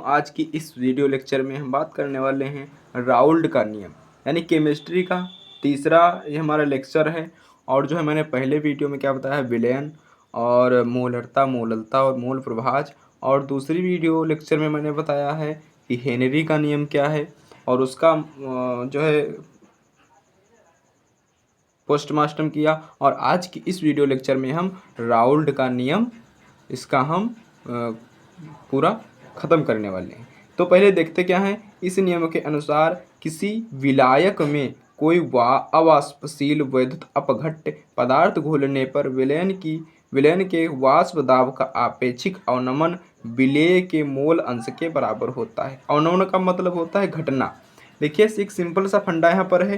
आज की इस वीडियो लेक्चर में हम बात करने वाले हैं राउल्ट का नियम, यानी केमिस्ट्री का तीसरा ये हमारा लेक्चर है। और जो है मैंने पहले वीडियो में क्या बताया, विलयन और मोलरता, मोललता और मोल प्रभाज। और दूसरी वीडियो लेक्चर में मैंने बताया है कि हेनरी का नियम क्या है और उसका जो है पोस्टमार्टम किया। और आज की इस वीडियो लेक्चर में हम राउल्ट का नियम इसका हम पूरा ख़त्म करने वाले हैं। तो पहले देखते क्या है, इस नियम के अनुसार किसी विलायक में कोई अवाष्पशील वैद्युत अपघट्य पदार्थ घोलने पर विलयन के वाष्प दाब का आपेक्षिक अवनमन विलेय के मोल अंश के बराबर होता है। अवनमन का मतलब होता है घटना। देखिए एक सिंपल सा फंडा यहाँ पर है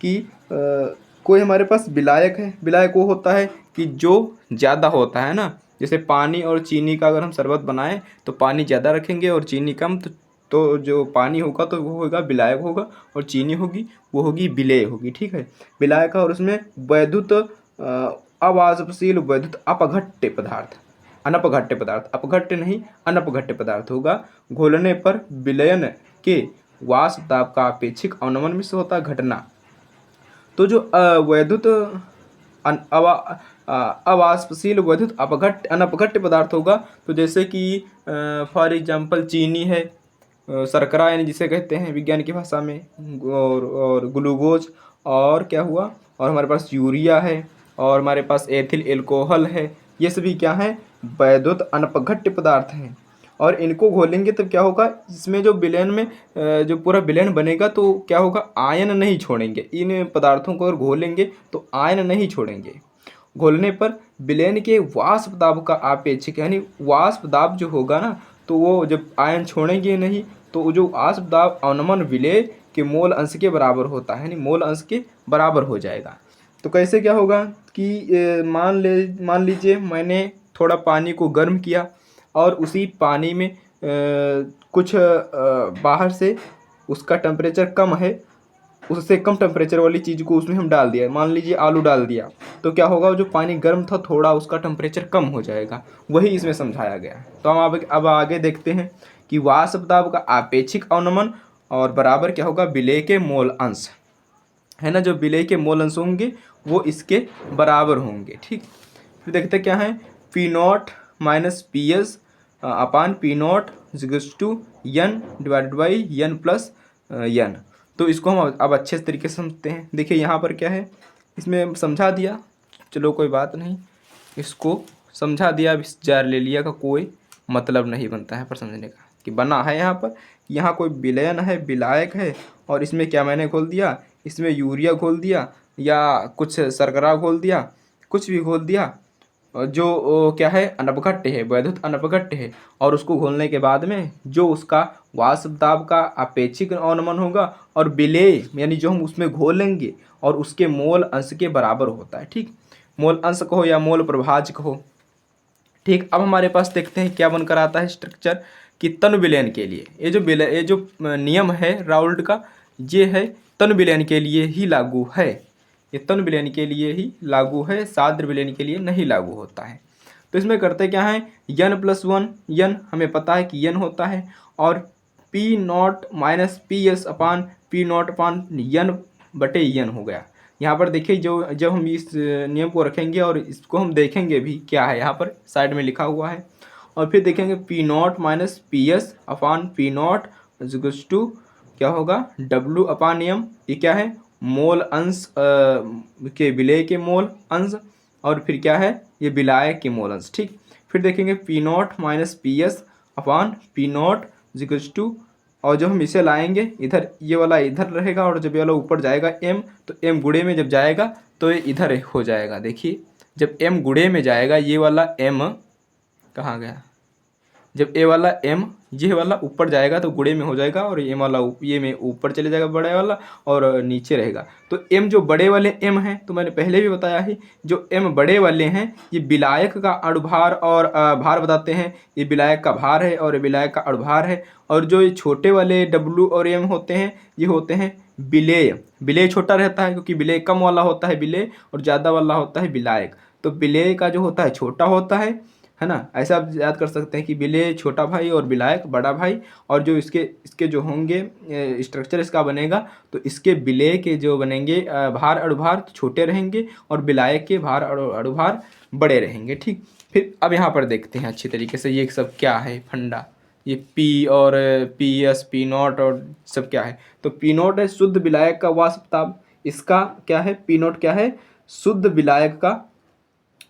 कि कोई हमारे पास विलायक है। विलायक वो होता है कि जो ज़्यादा होता है ना, जैसे पानी और चीनी का अगर हम शरबत बनाएं तो पानी ज़्यादा रखेंगे और चीनी कम, तो जो पानी होगा तो वो होगा विलायक होगा, और चीनी होगी वो होगी विलेय होगी। ठीक है, विलायक और उसमें वैद्युत अवाष्पशील वैद्युत अपघट्य पदार्थ, अनपघट्य पदार्थ, अपघट्य नहीं अनपघट्य पदार्थ होगा। घोलने पर विलयन के वाष्प दाब का अपेक्षिक अवनमन में से होता है घटना। तो जो वैद्युत अवाष्पशील वैद्युत अपघट्य अनपघट्य पदार्थ होगा, तो जैसे कि फॉर एग्जांपल चीनी है, शर्करा यानी जिसे कहते हैं विज्ञान की भाषा में, और ग्लूकोज, और क्या हुआ, और हमारे पास यूरिया है, और हमारे पास एथिल एल्कोहल है। ये सभी क्या हैं, वैद्युत अनपघट्य पदार्थ हैं। और इनको घोलेंगे तब क्या होगा, इसमें जो विलयन में जो पूरा विलयन बनेगा तो क्या होगा, आयन नहीं छोड़ेंगे। इन पदार्थों को अगर घोलेंगे तो आयन नहीं छोड़ेंगे। घोलने पर विलयन के वाष्प दाब का आपेक्षिक, यानी वाष्प दाब जो होगा ना, तो वो जब आयन छोड़ेंगे नहीं तो जो वाष्प दाब अवनमन विलेय के मोल अंश के बराबर होता है, यानी मोल अंश के बराबर हो जाएगा। तो कैसे क्या होगा कि मान लीजिए मैंने थोड़ा पानी को गर्म किया और उसी पानी में कुछ बाहर से उसका टेम्परेचर कम है, उससे कम टेम्परेचर वाली चीज़ को उसमें हम डाल दिया, मान लीजिए आलू डाल दिया, तो क्या होगा, जो पानी गर्म था थोड़ा उसका टेम्परेचर कम हो जाएगा। वही इसमें समझाया गया। तो हम अब आगे देखते हैं कि वाष्प दाब का आपेक्षिक अवनमन और बराबर क्या होगा, विलेय के मोल अंश, है ना। जो विलेय के मोल अंश होंगे वो इसके बराबर होंगे। ठीक, फिर देखते क्या है, P not minus P S upon P not equals to N divided by N plus N. तो इसको हम अब अच्छे तरीके से समझते हैं। देखिए यहाँ पर क्या है, इसमें समझा दिया, चलो कोई बात नहीं, इसको समझा दिया। अब इस जार ले लिया का कोई मतलब नहीं बनता है पर समझने का, कि बना है यहाँ पर, यहाँ कोई विलयन है, विलायक है, और इसमें क्या मैंने घोल दिया, इसमें यूरिया घोल दिया या कुछ शर्करा घोल दिया, कुछ भी घोल दिया, जो क्या है, अनपघट्य है, वैद्युत अनपघट्य है। और उसको घोलने के बाद में जो उसका वाष्प दाब का अपेक्षिक अवनमन होगा और विलेय यानी जो हम उसमें घोलेंगे और उसके मोल अंश के बराबर होता है। ठीक, मोल अंश कहो या मोल प्रभाज कहो। ठीक, अब हमारे पास देखते हैं क्या बनकर आता है स्ट्रक्चर, कि तन विलयन के लिए ये जो नियम है राउल्ट का, ये है तन विलयन के लिए ही लागू है। ये तन विलयन के लिए ही लागू है, साद्र विलयन के लिए नहीं लागू होता है। तो इसमें करते क्या है, यन प्लस वन, यन हमें पता है कि यन होता है, और p not minus P S upon P naught upon n बटे यन हो गया। यहाँ पर देखिए, जो जब हम इस नियम को रखेंगे और इसको हम देखेंगे भी क्या है, यहाँ पर साइड में लिखा हुआ है, और फिर देखेंगे P not minus P S upon P not equals to क्या होगा, डब्ल्यू अपान एम। ये क्या है, मोल अंश के विलेय के मोल अंश, और फिर क्या है, ये विलायक के मोल अंश। ठीक, फिर देखेंगे P not minus P S upon P not equals to, और जब हम इसे लाएंगे इधर, ये वाला इधर रहेगा, और जब ये वाला ऊपर जाएगा m, तो m गुणे में जब जाएगा तो ये इधर हो जाएगा। देखिए जब m गुणे में जाएगा, ये वाला m कहाँ गया, जब ए वाला m ये वाला ऊपर जाएगा तो गुणे में हो जाएगा, और ये वाला ये में ऊपर चले जाएगा बड़े वाला, और नीचे रहेगा। तो m जो बड़े वाले m हैं, तो मैंने पहले भी बताया है, जो m बड़े वाले हैं ये विलायक का अणुभार और भार बताते हैं। ये विलायक का भार है और विलायक का अणुभार है। और जो ये छोटे वाले w और m होते हैं, ये होते हैं विलेय। विलेय छोटा रहता है क्योंकि विलेय कम वाला होता है विलेय, और ज़्यादा वाला होता है विलायक। तो विलेय का जो होता है छोटा होता है, है ना। ऐसा आप याद कर सकते हैं कि विलेय छोटा भाई और विलायक बड़ा भाई, और जो इसके इसके जो होंगे स्ट्रक्चर इसका बनेगा, तो इसके विलेय के जो बनेंगे भार अणुभार तो छोटे रहेंगे और विलायक के भार अणुभार बड़े रहेंगे। ठीक, फिर अब यहाँ पर देखते हैं अच्छी तरीके से ये सब क्या है फंडा। ये पी और पी एस पी नॉट और सब क्या है, तो पी नॉट है शुद्ध विलायक का वाष्प दाब। इसका क्या है, पी नॉट क्या है, शुद्ध विलायक का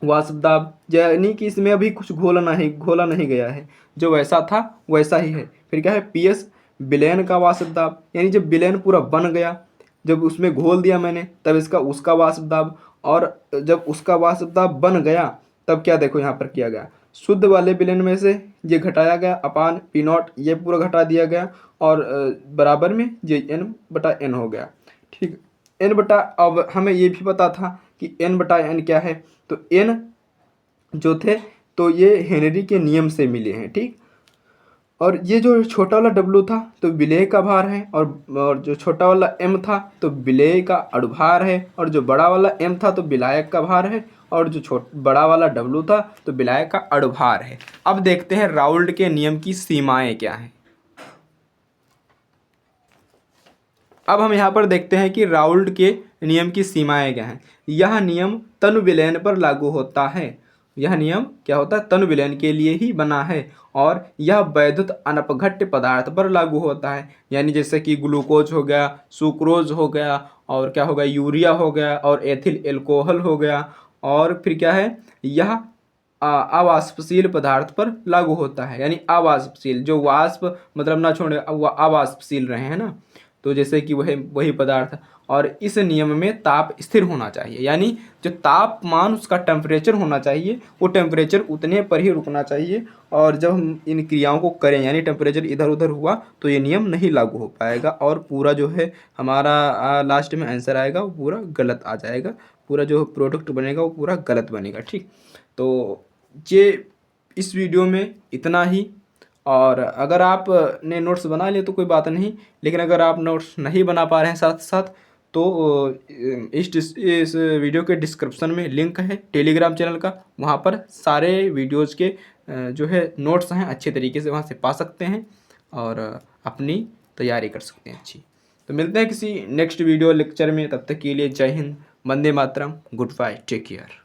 वाष्प दाब, यानी कि इसमें अभी कुछ घोला नहीं गया है, जो वैसा था वैसा ही है। फिर क्या है, पी एस विलयन का वाष्प दाब, यानी जब विलयन पूरा बन गया, जब उसमें घोल दिया मैंने, तब इसका उसका वाष्प दाब, और जब उसका वाष्प दाब बन गया तब क्या देखो यहाँ पर किया गया, शुद्ध वाले विलयन में से ये घटाया गया अपान पी नॉट, ये पूरा घटा दिया गया, और बराबर में ये एन बटा एन हो गया। ठीक, एन बटा, अब हमें ये भी पता था कि एन बटा एन क्या है, तो एन जो थे तो ये हेनरी के नियम से मिले हैं। ठीक, और ये जो छोटा वाला डब्लू था तो विलेय का भार है, और जो छोटा वाला एम था तो विलेय का अणुभार है, और जो बड़ा वाला एम था तो विलायक का भार है, और जो बड़ा वाला डब्लू था तो विलायक का अणुभार है। अब देखते हैं राउल्ट के नियम की सीमाएं क्या हैं। अब हम यहाँ पर देखते हैं कि राउल्ट के नियम की सीमाएं क्या हैं। यह नियम तनु विलयन पर लागू होता है। यह नियम क्या होता है, तनु विलयन के लिए ही बना है, और यह वैद्युत अनपघट्य पदार्थ पर लागू होता है, यानी जैसे कि ग्लूकोज हो गया, सुक्रोज हो गया, और क्या हो गया, यूरिया हो गया, और एथिल एल्कोहल हो गया, और फिर क्या है, यह अवाष्पशील पदार्थ पर लागू होता है, यानी अवाष्पशील, जो वाष्प मतलब ना छोड़े अवाष्पशील रहे हैं ना, तो जैसे कि वही पदार्थ। और इस नियम में ताप स्थिर होना चाहिए, यानी जो तापमान उसका टेम्परेचर होना चाहिए वो टेम्परेचर उतने पर ही रुकना चाहिए, और जब हम इन क्रियाओं को करें यानी टेम्परेचर इधर उधर हुआ तो ये नियम नहीं लागू हो पाएगा, और पूरा जो है हमारा लास्ट में आंसर आएगा वो पूरा गलत आ जाएगा, पूरा जो प्रोडक्ट बनेगा वो पूरा गलत बनेगा। ठीक, तो ये इस वीडियो में इतना ही, और अगर आपने नोट्स बना लिए तो कोई बात नहीं, लेकिन अगर आप नोट्स नहीं बना पा रहे हैं साथ साथ तो इस वीडियो के डिस्क्रिप्शन में लिंक है टेलीग्राम चैनल का, वहाँ पर सारे वीडियोज़ के जो है नोट्स हैं अच्छे तरीके से वहाँ से पा सकते हैं, और अपनी तैयारी कर सकते हैं अच्छी। तो मिलते हैं किसी नेक्स्ट वीडियो लेक्चर में, तब तक के लिए जय Hind, Vande Mataram, good bye, take care.